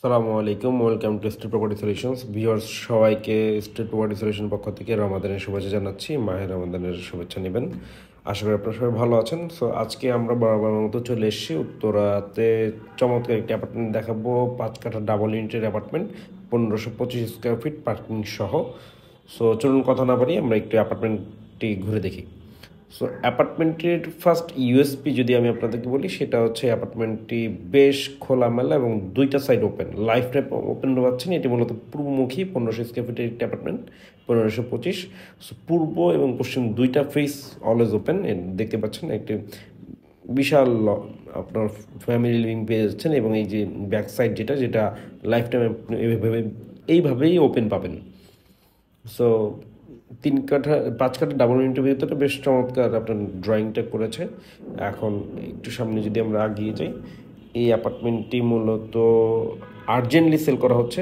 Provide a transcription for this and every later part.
আসসালামু আলাইকুম, welcome to state property solutions. Viewers সবাইকে স্টেট প্রপার্টি সলিউশন পক্ষ থেকে রমাদানের শুভেচ্ছা জানাচ্ছি। মাহে রমাদানের শুভেচ্ছা নেবেন। আশা করি আপনারা সবাই ভালো আছেন। সো আজকে আমরা বরাবর মতো চলে এসেছি উত্তরাতে চমৎকার একটি অ্যাপার্টমেন্ট দেখাবো। 5 কাঠা ডাবল ইউনিটের অ্যাপার্টমেন্ট, 1525 স্কোয়ার ফিট পার্কিং সহ। সো চলুন কথা না বাড়ি আমরা একটু অ্যাপার্টমেন্টটি ঘুরে দেখি। সো অ্যাপার্টমেন্টের ফার্স্ট ইউএসপি যদি আমি আপনাদেরকে বলি, সেটা হচ্ছে অ্যাপার্টমেন্টটি বেশ খোলামেলা এবং দুইটা side open, life type open পাচ্ছেন। এটি মূলত পূর্বমুখী 1500 স্কোয়ার ফিটের একটি অ্যাপার্টমেন্ট, 1525। সো পূর্ব এবং পশ্চিম দুইটা ফেস অলওয়েজ ওপেন দেখতে পাচ্ছেন। একটি বিশাল আপনার ফ্যামিলি লিভিং পেয়ে যাচ্ছেন এবং এই যে ব্যাক সাইড যেটা লাইফ টাইম এইভাবেই ওপেন পাবেন। সো 5 কাঠা ডাবল ইউনিটের ভিতরে বেশ চমৎকার আপনার ড্রয়িংটা করেছে। এখন একটু সামনে যদি আমরা আগিয়ে যাই, এই অ্যাপার্টমেন্টটি মূলত আর্জেন্টলি সেল করা হচ্ছে।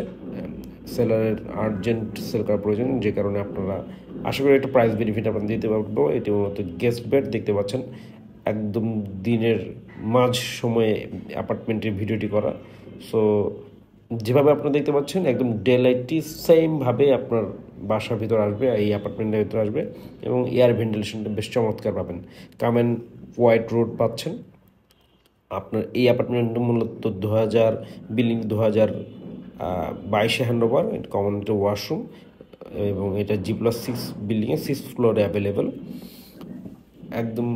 সেলারের আর্জেন্ট সেল করা প্রয়োজন, যে কারণে আপনারা আশা করি একটা প্রাইস বেনিফিট আপনারা দিতে পারবো। এটি মূলত গেস্ট বেড দেখতে পাচ্ছেন, একদম দিনের মাঝ সময়ে অ্যাপার্টমেন্টের ভিডিওটি করা। সো যেভাবে আপনারা দেখতে পাচ্ছেন একদম ডে লাইটটি সেমভাবে আপনার বাসার ভিতর আসবে, এই অ্যাপার্টমেন্টের ভিতর আসবে এবং এয়ার ভেন্টিলেশনটা বেশ চমৎকার পাবেন। কামেন হোয়াইট রোড পাচ্ছেন। আপনার এই অ্যাপার্টমেন্টটা মূলত 2000 বিল্ডিং 2022 হ্যান্ড ওভার, কমন একটা ওয়াশরুম এবং এটা G+6 বিল্ডিংয়ে 6th ফ্লোরে অ্যাভেলেবেল। একদম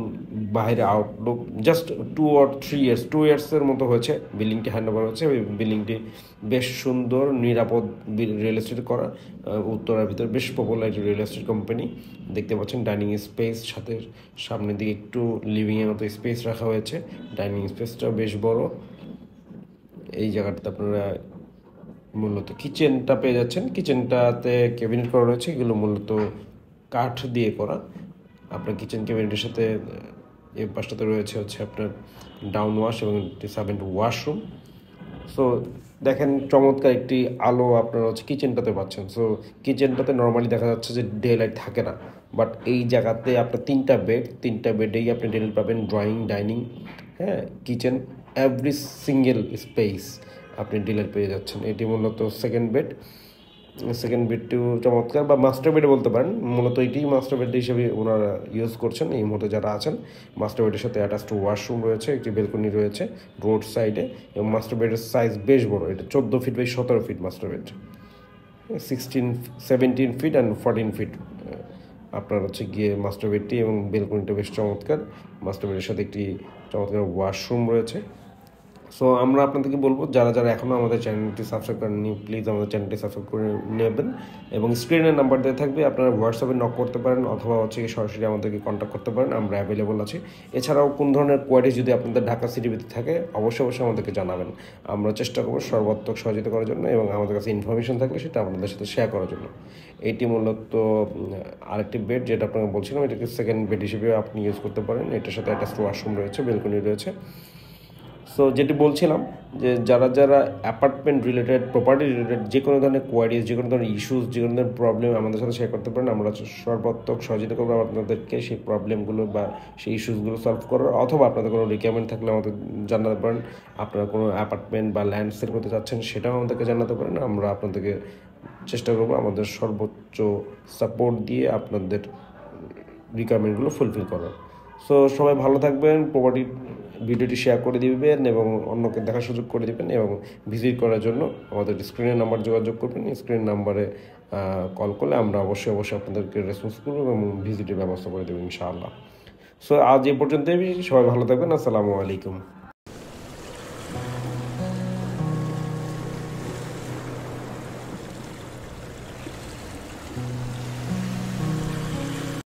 বাইরে আউটলুক জাস্ট 2 ইয়ার্সের মতো হয়েছে বিল্ডিংটি হ্যান্ড ওভার হচ্ছে। বিল্ডিংটি বেশ সুন্দর, নিরাপদ রিয়েল এস্টেট করা। উত্তরার ভিতরে বেশ পপুলার রিয়েল এস্টেট কোম্পানি দেখতে পাচ্ছেন। ডাইনিং স্পেস, সাথে সামনের দিকে একটু লিভিংয়ের মতো স্পেস রাখা হয়েছে। ডাইনিং স্পেসটাও বেশ বড়। এই জায়গাটাতে আপনারা মূলত কিচেনটা পেয়ে যাচ্ছেন। কিচেনটাতে ক্যাবিনেট করা রয়েছে, এগুলো মূলত কাঠ দিয়ে করা। আপনার কিচেন ক্যাবিনেটের সাথে এই পাশটাতে রয়েছে হচ্ছে আপনার ডাউন ওয়াশ এবং একটি সার্ভেন্ট ওয়াশরুম। সো দেখেন চমৎকার একটি আলো আপনারা হচ্ছে কিচেনটাতে পাচ্ছেন। সো কিচেনটাতে নর্মালি দেখা যাচ্ছে যে ডে লাইট থাকে না, বাট এই জায়গাতে আপনার 3টা বেডেই আপনি ডে লাইট পাবেন। ড্রয়িং, ডাইনিং, হ্যাঁ, কিচেন, এভরি সিঙ্গেল স্পেস আপনি ডে লাইট পেয়ে যাচ্ছেন। এটি মূলত সেকেন্ড বেডটিও চমৎকার, বা মাস্টার বেডে বলতে পারেন। মূলত এটি মাস্টার বেড হিসেবে ওনারা ইউজ করছেন এই মুহূর্তে যারা আছেন। মাস্টার বেডের সাথে অ্যাটাচড ওয়াশরুম রয়েছে, একটি বেলকনি রয়েছে রোড সাইডে এবং মাস্টার বেডের সাইজ বেশ বড়। এটা 14 feet by 17 feet master bed, 17 feet and 14 feet আপনার হচ্ছে গিয়ে মাস্টার বেডটি, এবং বেলকনিটা বেশ চমৎকার। মাস্টার বেডের সাথে একটি চমৎকার ওয়াশরুম রয়েছে। সো আমরা আপনাদেরকে বলবো, যারা এখনও আমাদের চ্যানেলটি সাবস্ক্রাইব করেননি, প্লিজ আমাদের চ্যানেলটি সাবস্ক্রাইব করে নেবেন এবং স্ক্রিনের নাম্বার দেওয়া থাকবে, আপনারা হোয়াটসঅ্যাপে নক করতে পারেন অথবা হচ্ছে কি সরাসরি আমাদেরকে কন্ট্যাক্ট করতে পারেন, আমরা অ্যাভেলেবল আছি। এছাড়াও কোন ধরনের কোয়ারি যদি আপনাদের ঢাকা সিটির ভিতরে থাকে অবশ্যই আমাদেরকে জানাবেন। আমরা চেষ্টা করবো সর্বাত্মক সহযোগিতা করার জন্য এবং আমাদের কাছে ইনফরমেশন থাকলে সেটা আপনাদের সাথে শেয়ার করার জন্য। এইটি মূলত আরেকটি বেড, যেটা আপনাকে বলছিলাম, এটাকে সেকেন্ড বেড হিসেবে আপনি ইউজ করতে পারেন। এটার সাথে অ্যাটাচড ওয়াশরুম রয়েছে, বেলকনি রয়েছে। সো যেটি বলছিলাম যে যারা অ্যাপার্টমেন্ট রিলেটেড, প্রপার্টি রিলেটেড যে কোনো ধরনের কোয়ারিজ, যে কোনো ধরনের ইস্যুস, যে কোনো ধরনের প্রবলেম আমাদের সাথে শেয়ার করতে পারেন। আমরা সর্বাত্মক সহযোগিতা করবো আপনাদেরকে সেই প্রবলেমগুলো বা সেই ইস্যুসগুলো সলভ করার, অথবা আপনাদের কোনো রিকোয়ারমেন্ট থাকলে আমাদের জানাতে পারেন। আপনারা কোনো অ্যাপার্টমেন্ট বা ল্যান্ড সেল করতে চাচ্ছেন সেটাও আমাদেরকে জানাতে পারেন। আমরা আপনাদেরকে চেষ্টা করবো আমাদের সর্বোচ্চ সাপোর্ট দিয়ে আপনাদের রিকোয়ারমেন্টগুলো ফুলফিল করার। সো সবাই ভালো থাকবেন, প্রপার্টি ভিডিওটি শেয়ার করে দিবেন এবং অন্যকে দেখার সুযোগ করে দেবেন, এবং ভিজিট করার জন্য আমাদের স্ক্রিনের নাম্বার যোগাযোগ করবেন। স্ক্রিন নাম্বারে কল করলে আমরা অবশ্যই আপনাদেরকে রেসপন্স করবো এবং ভিজিটের ব্যবস্থা করে দেবো ইনশাআল্লাহ। সো আজ এই পর্যন্তই, সবাই ভালো থাকবেন। আসসালামু আলাইকুম।